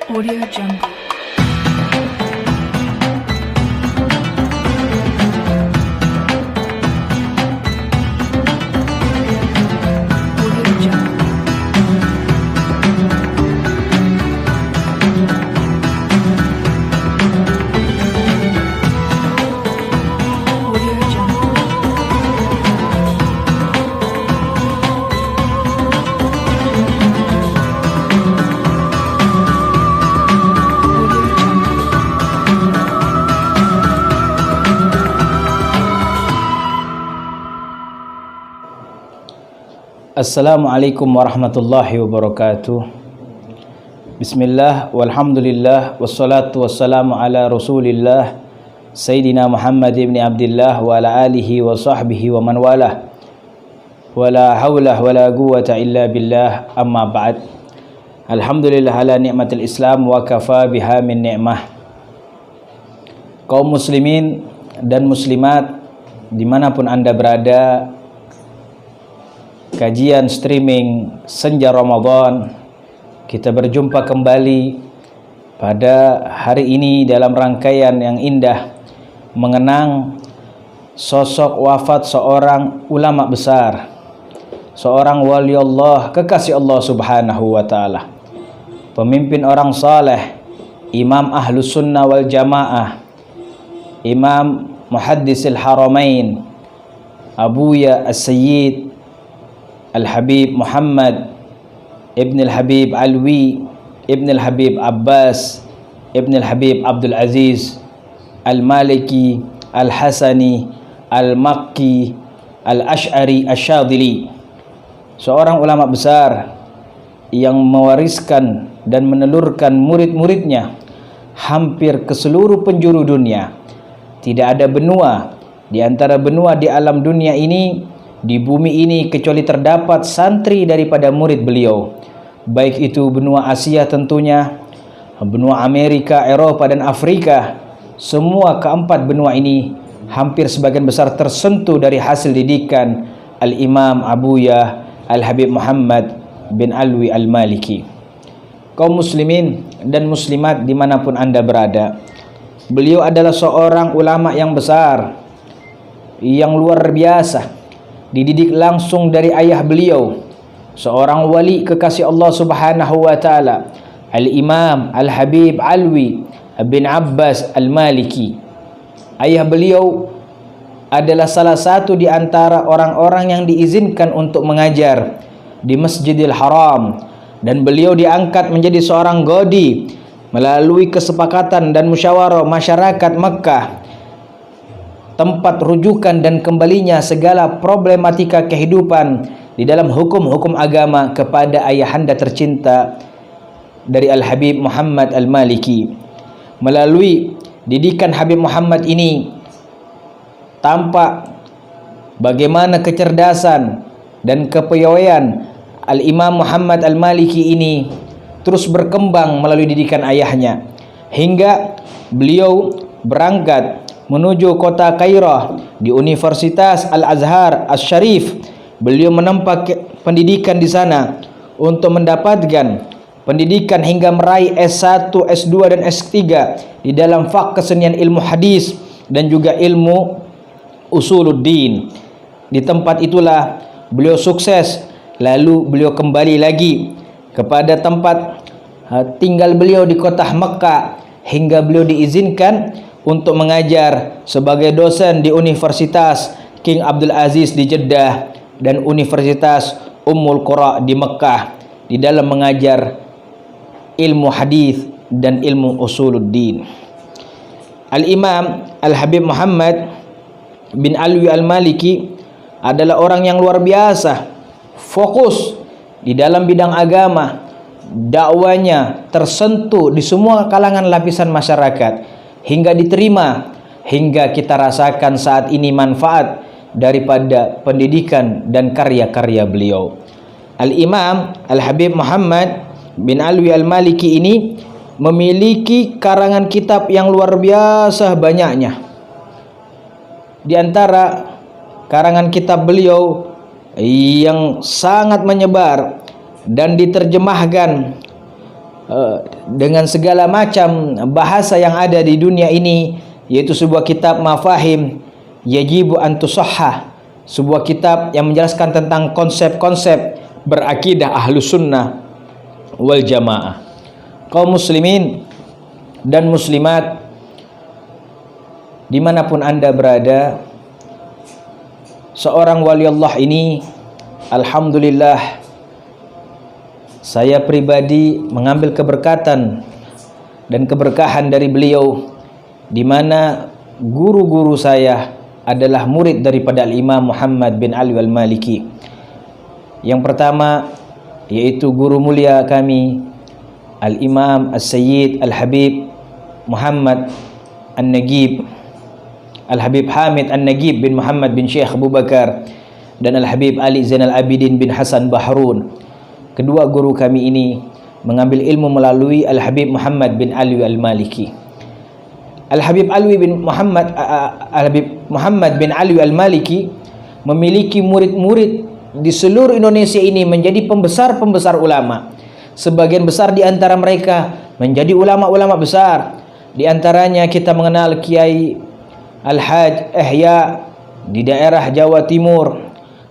Audio Jungle. Audio Jungle. Audio Jungle. Audio Jungle. Assalamualaikum warahmatullahi wabarakatuh. Bismillah walhamdulillah wassalatu wassalamu ala rasulillah Sayyidina Muhammad ibn Abdullah wa ala alihi wa sahbihi wa man walah. Wala hawla wala quwwata illa billah, amma ba'd. Alhamdulillah ala ni'matil Islam wa kafa biha min ni'mah. Kaum muslimin dan muslimat dimanapun Anda berada, kajian streaming Senja Ramadan, kita berjumpa kembali pada hari ini dalam rangkaian yang indah mengenang sosok wafat seorang ulama besar, seorang wali Allah, kekasih Allah Subhanahu wa taala, pemimpin orang saleh, imam ahlus sunnah wal jamaah, imam muhaddisil haramain, Abuya as-Sayyid Al-Habib Muhammad Ibn Al-Habib Alwi Ibn Al-Habib Abbas Ibn Al-Habib Abdul Aziz Al-Maliki Al-Hasani Al-Makki Al-Ash'ari Asyadili, seorang ulama besar yang mewariskan dan menelurkan murid-muridnya hampir ke seluruh penjuru dunia. Tidak ada benua di antara benua di alam dunia ini, di bumi ini, kecuali terdapat santri daripada murid beliau, baik itu benua Asia tentunya, benua Amerika, Eropa dan Afrika. Semua keempat benua ini hampir sebagian besar tersentuh dari hasil didikan Al-Imam Abuya Al-Habib Muhammad bin Alwi Al-Maliki. Kaum muslimin dan muslimat dimanapun Anda berada, beliau adalah seorang ulama yang besar, yang luar biasa, dididik langsung dari ayah beliau, seorang wali kekasih Allah Subhanahu wa taala, Al-Imam Al-Habib Alwi bin Abbas Al-Maliki. Ayah beliau adalah salah satu di antara orang-orang yang diizinkan untuk mengajar di Masjidil Haram, dan beliau diangkat menjadi seorang qadhi melalui kesepakatan dan musyawarah masyarakat Mekkah, tempat rujukan dan kembalinya segala problematika kehidupan di dalam hukum-hukum agama kepada ayahanda tercinta dari Al-Habib Muhammad Al-Maliki. Melalui didikan Habib Muhammad ini tampak bagaimana kecerdasan dan kepiawaian Al-Imam Muhammad Al-Maliki ini terus berkembang melalui didikan ayahnya, hingga beliau berangkat menuju kota Kairah di Universitas Al-Azhar Asy-Syarif. Beliau menempa pendidikan di sana untuk mendapatkan pendidikan hingga meraih S1, S2 dan S3 di dalam fak kesenian ilmu hadis dan juga ilmu usuluddin. Di tempat itulah beliau sukses. Lalu beliau kembali lagi kepada tempat tinggal beliau di kota Mekkah, hingga beliau diizinkan untuk mengajar sebagai dosen di Universitas King Abdul Aziz di Jeddah dan Universitas Ummul Qura di Mekkah, di dalam mengajar ilmu hadis dan ilmu usuluddin. Al-Imam Al-Habib Muhammad bin Alwi Al-Maliki adalah orang yang luar biasa, fokus di dalam bidang agama, dakwanya tersentuh di semua kalangan lapisan masyarakat, hingga diterima, hingga kita rasakan saat ini manfaat daripada pendidikan dan karya-karya beliau. Al-Imam Al-Habib Muhammad bin Alwi Al-Maliki ini memiliki karangan kitab yang luar biasa banyaknya. Di antara karangan kitab beliau yang sangat menyebar dan diterjemahkan dengan segala macam bahasa yang ada di dunia ini, yaitu sebuah kitab mafahim yajibu an tusahhah, sebuah kitab yang menjelaskan tentang konsep-konsep berakidah ahlus sunnah wal jamaah. Kaum muslimin dan muslimat dimanapun anda berada, seorang wali Allah ini, alhamdulillah, saya pribadi mengambil keberkatan dan keberkahan dari beliau, di mana guru-guru saya adalah murid daripada Al-Imam Muhammad bin Ali Al-Maliki. Yang pertama yaitu guru mulia kami Al-Imam As-Sayyid Al-Habib Muhammad An-Nagib, Al-Habib Hamid An-Nagib bin Muhammad bin Syekh Abu Bakar, dan Al-Habib Ali Zainal Abidin bin Hasan Bahrun. Kedua guru kami ini mengambil ilmu melalui Al-Habib Muhammad bin Ali Al-Maliki. Al-Habib Muhammad bin Ali Al-Maliki memiliki murid-murid di seluruh Indonesia ini menjadi pembesar-pembesar ulama. Sebagian besar di antara mereka menjadi ulama-ulama besar. Di antaranya kita mengenal Kiai Al-Haj Ihya di daerah Jawa Timur,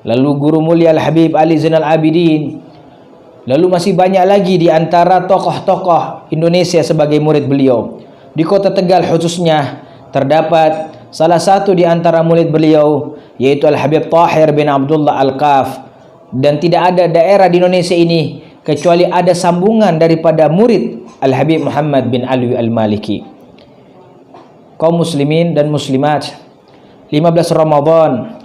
lalu guru mulia Al-Habib Ali Zainal Abidin. Lalu masih banyak lagi di antara tokoh-tokoh Indonesia sebagai murid beliau. Di kota Tegal khususnya terdapat salah satu di antara murid beliau, yaitu Al-Habib Tahir bin Abdullah Al-Qaf. Dan tidak ada daerah di Indonesia ini kecuali ada sambungan daripada murid Al-Habib Muhammad bin Ali Al-Maliki. Kaum muslimin dan muslimat, 15 Ramadan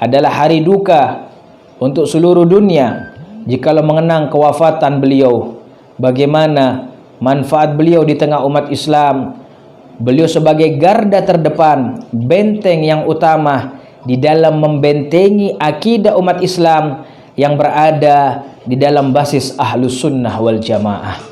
adalah hari duka untuk seluruh dunia jikalau mengenang kewafatan beliau. Bagaimana manfaat beliau di tengah umat Islam. Beliau sebagai garda terdepan, benteng yang utama di dalam membentengi akidah umat Islam yang berada di dalam basis ahlus sunnah wal jamaah.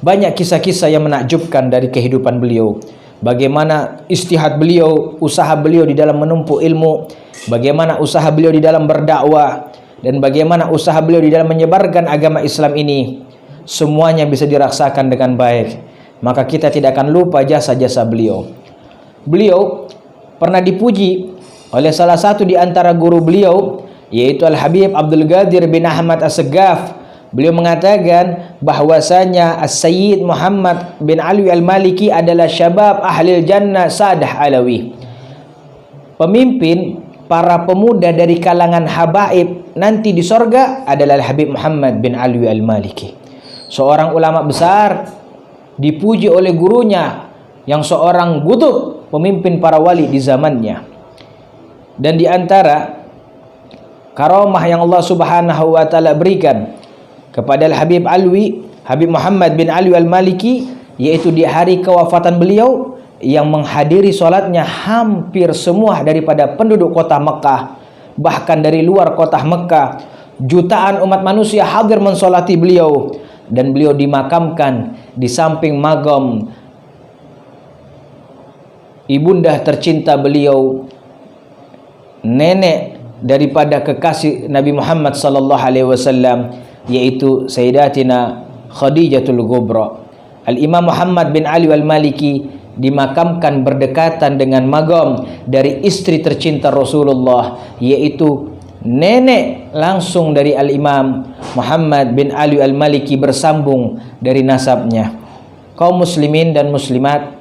Banyak kisah-kisah yang menakjubkan dari kehidupan beliau. Bagaimana istihad beliau, usaha beliau di dalam menumpuk ilmu, bagaimana usaha beliau di dalam berdakwah, dan bagaimana usaha beliau di dalam menyebarkan agama Islam ini. Semuanya bisa dirasakan dengan baik. Maka kita tidak akan lupa jasa-jasa beliau. Beliau pernah dipuji oleh salah satu di antara guru beliau, yaitu Al-Habib Abdul Qadir bin Ahmad As-Segaf. Beliau mengatakan bahwasanya As-Sayyid Muhammad bin Ali Al-Maliki adalah syabab ahlil jannah Sadah Alawi. Pemimpin para pemuda dari kalangan habaib nanti di sorga adalah Al-Habib Muhammad bin Ali Al-Maliki. Seorang ulama besar dipuji oleh gurunya yang seorang gutub, pemimpin para wali di zamannya. Dan di antara karamah yang Allah Subhanahu wa taala berikan kepada Al-Habib Habib Muhammad bin Ali Al-Maliki, yaitu di hari kewafatan beliau yang menghadiri sholatnya hampir semua daripada penduduk kota Mekah, bahkan dari luar kota Mekah, jutaan umat manusia hadir mensolati beliau. Dan beliau dimakamkan di samping magam ibunda tercinta beliau, nenek daripada kekasih Nabi Muhammad sallallahu alaihi wasallam, yaitu Sayyidatina Khadijatul Kubra. Al-Imam Muhammad bin Ali Al-Maliki dimakamkan berdekatan dengan magam dari istri tercinta Rasulullah, yaitu nenek langsung dari Al-Imam Muhammad bin Ali Al-Maliki bersambung dari nasabnya. Kaum muslimin dan muslimat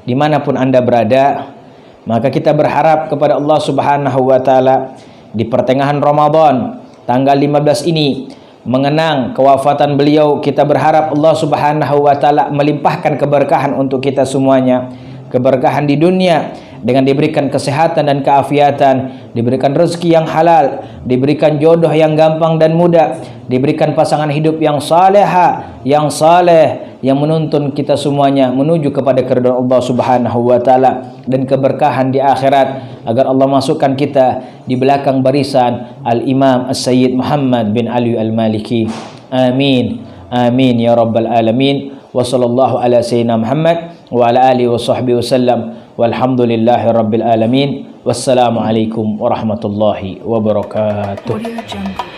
dimanapun anda berada, maka kita berharap kepada Allah Subhanahu wa taala di pertengahan Ramadan tanggal 15 ini mengenang kewafatan beliau. Kita berharap Allah Subhanahu wa taala melimpahkan keberkahan untuk kita semuanya, keberkahan di dunia dengan diberikan kesehatan dan keafiatan, diberikan rezeki yang halal, diberikan jodoh yang gampang dan mudah, diberikan pasangan hidup yang saleha, yang saleh, yang menuntun kita semuanya menuju kepada keridhaan Allah Subhanahu wa taala, dan keberkahan di akhirat agar Allah masukkan kita di belakang barisan Al-Imam As-Sayyid Muhammad bin Ali Al-Maliki. Amin. Amin ya rabbal alamin. Wa sallallahu ala sayyidina Muhammad wa ala alihi wa sahbihi wasallam. Walhamdulillahi rabbil alamin. Wassalamualaikum warahmatullahi wabarakatuh. Audio Jungle.